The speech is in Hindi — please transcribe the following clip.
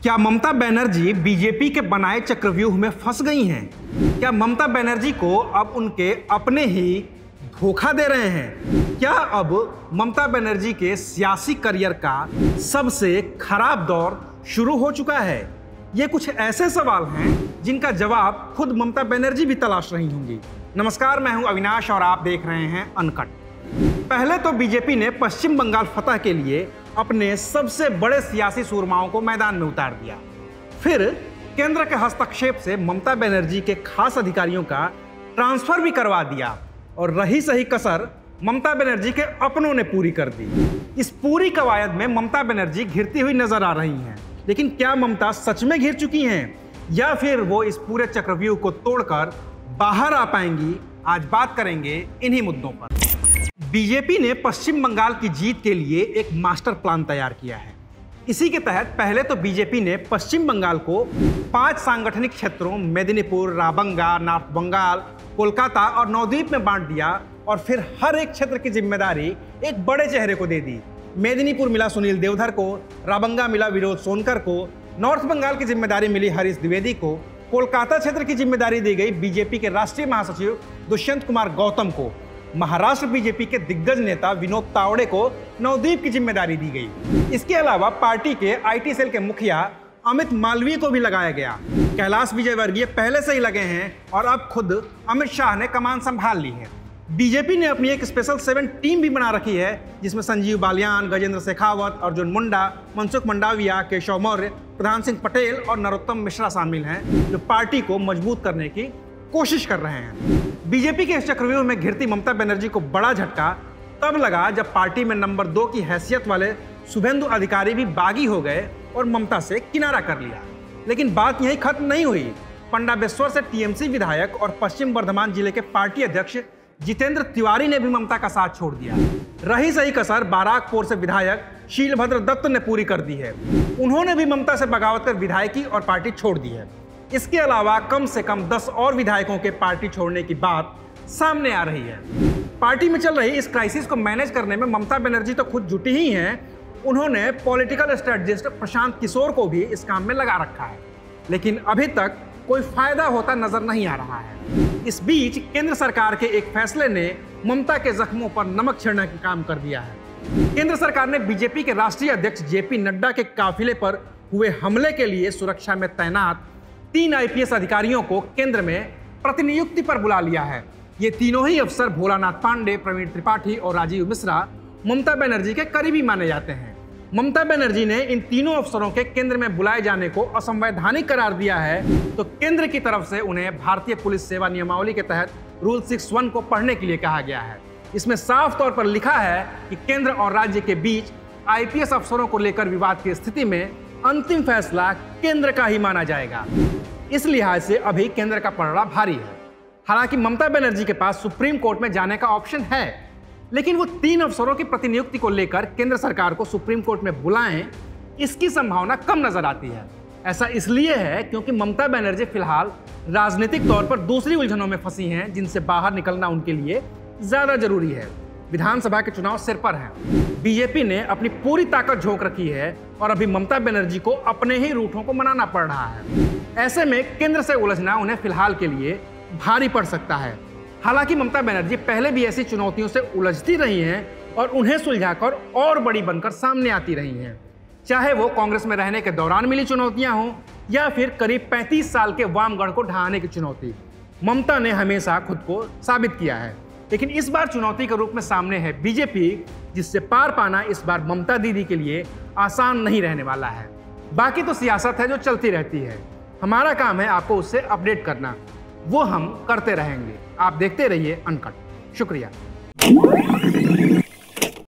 क्या ममता बनर्जी बीजेपी के बनाए चक्रव्यूह में फंस गई हैं? क्या ममता बनर्जी को अब उनके अपने ही धोखा दे रहे हैं? क्या अब ममता बनर्जी के सियासी करियर का सबसे खराब दौर शुरू हो चुका है? ये कुछ ऐसे सवाल हैं जिनका जवाब खुद ममता बनर्जी भी तलाश रही होंगी। नमस्कार, मैं हूं अविनाश और आप देख रहे हैं अनकट। पहले तो बीजेपी ने पश्चिम बंगाल फतह के लिए अपने सबसे बड़े सियासी सूरमाओं को मैदान में उतार दिया। फिर केंद्र के हस्तक्षेप से ममता बनर्जी के खास अधिकारियों का ट्रांसफर भी करवा दिया और रही सही कसर ममता बनर्जी के अपनों ने पूरी कर दी। इस पूरी कवायद में ममता बनर्जी घिरती हुई नजर आ रही हैं। लेकिन क्या ममता सच में घिर चुकी हैं या फिर वो इस पूरे चक्रव्यूह को तोड़कर बाहर आ पाएंगी? आज बात करेंगे इन्हीं मुद्दों पर। बीजेपी ने पश्चिम बंगाल की जीत के लिए एक मास्टर प्लान तैयार किया है। इसी के तहत पहले तो बीजेपी ने पश्चिम बंगाल को 5 सांगठनिक क्षेत्रों मेदिनीपुर, राबंगा, नॉर्थ बंगाल, कोलकाता और नवद्वीप में बांट दिया और फिर हर एक क्षेत्र की जिम्मेदारी एक बड़े चेहरे को दे दी। मेदिनीपुर मिला सुनील देवधर को, राबंगा मिला विनोद सोनकर को, नॉर्थ बंगाल की जिम्मेदारी मिली हरीश द्विवेदी को, कोलकाता क्षेत्र की जिम्मेदारी दी गई बीजेपी के राष्ट्रीय महासचिव दुष्यंत कुमार गौतम को, महाराष्ट्र बीजेपी के दिग्गज नेता विनोद तावड़े को नवद्वीप की जिम्मेदारी दी गई। इसके अलावा पार्टी के आईटी सेल के मुखिया अमित मालवीय को भी लगाया गया। कैलाश विजयवर्गीय पहले से ही लगे हैं और अब खुद अमित शाह ने कमान संभाल ली है। बीजेपी ने अपनी एक स्पेशल 7 टीम भी बना रखी है जिसमें संजीव बालियान, गजेंद्र शेखावत, अर्जुन मुंडा, मनसुख मंडाविया, केशव मौर्य, प्रधान सिंह पटेल और नरोत्तम मिश्रा शामिल हैं जो पार्टी को मजबूत करने की कोशिश कर रहे हैं। बीजेपी के इस चक्रव्यूह में घिरती ममता बनर्जी को बड़ा झटका तब लगा जब पार्टी में नंबर 2 की हैसियत वाले शुभेंदु अधिकारी भी बागी हो गए और ममता से किनारा कर लिया। लेकिन बात यही खत्म नहीं हुई। पंडा बेस्वर से टीएमसी विधायक और पश्चिम बर्धमान जिले के पार्टी अध्यक्ष जितेंद्र तिवारी ने भी ममता का साथ छोड़ दिया। रही सही कसर बाराकपुर से विधायक शीलभद्र दत्त ने पूरी कर दी है। उन्होंने भी ममता से बगावत कर विधायकी और पार्टी छोड़ दी है। इसके अलावा कम से कम 10 और विधायकों के पार्टी छोड़ने की बात सामने आ रही है। पार्टी में चल रही इस क्राइसिस को मैनेज करने में ममता बनर्जी तो खुद जुटी ही हैं। उन्होंने पॉलिटिकल स्ट्रेटजिस्ट प्रशांत किशोर को भी इस काम में लगा रखा है, लेकिन अभी तक कोई फायदा होता नजर नहीं आ रहा है। इस बीच केंद्र सरकार के एक फैसले ने ममता के जख्मों पर नमक छिड़कने का काम कर दिया है। केंद्र सरकार ने बीजेपी के राष्ट्रीय अध्यक्ष जेपी नड्डा के काफिले पर हुए हमले के लिए सुरक्षा में तैनात 3 आईपीएस अधिकारियों को केंद्र में प्रतिनियुक्ति पर बुला लिया है। ये तीनों ही अफसर भोलानाथ पांडे, प्रवीण त्रिपाठी और राजीव मिश्रा ममता बनर्जी के करीबी माने जाते हैं। ममता बनर्जी ने इन तीनों अफसरों के केंद्र में बुलाए जाने को असंवैधानिक करार दिया है तो केंद्र की तरफ से उन्हें भारतीय पुलिस सेवा नियमावली के तहत रूल 61 को पढ़ने के लिए कहा गया है। इसमें साफ तौर पर लिखा है कि केंद्र और राज्य के बीच आईपीएस अफसरों को लेकर विवाद की स्थिति में अंतिम फैसला केंद्र का ही माना जाएगा। इस लिहाज से अभी केंद्र का पलड़ा भारी है। हालांकि ममता बनर्जी के पास सुप्रीम कोर्ट में जाने का ऑप्शन है, लेकिन वो 3 अफसरों की प्रतिनियुक्ति को लेकर केंद्र सरकार को सुप्रीम कोर्ट में बुलाएं, इसकी संभावना कम नजर आती है। ऐसा इसलिए है क्योंकि ममता बनर्जी फिलहाल राजनीतिक तौर पर दूसरी उलझनों में फंसी हैं जिनसे बाहर निकलना उनके लिए ज्यादा जरूरी है। विधानसभा के चुनाव सिर पर हैं। बीजेपी ने अपनी पूरी ताकत झोंक रखी है और अभी ममता बनर्जी को अपने ही रूठों को मनाना पड़ रहा है। ऐसे में केंद्र से उलझना उन्हें फिलहाल के लिए भारी पड़ सकता है। हालांकि ममता बनर्जी पहले भी ऐसी चुनौतियों से उलझती रही हैं और उन्हें सुलझाकर और बड़ी बनकर सामने आती रही हैं, चाहे वो कांग्रेस में रहने के दौरान मिली चुनौतियां हों या फिर करीब 35 साल के वामगढ़ को ढहाने की चुनौती। ममता ने हमेशा खुद को साबित किया है, लेकिन इस बार चुनौती के रूप में सामने है बीजेपी, जिससे पार पाना इस बार ममता दीदी के लिए आसान नहीं रहने वाला है। बाकी तो सियासत है जो चलती रहती है। हमारा काम है आपको उससे अपडेट करना, वो हम करते रहेंगे। आप देखते रहिए अनकट। शुक्रिया।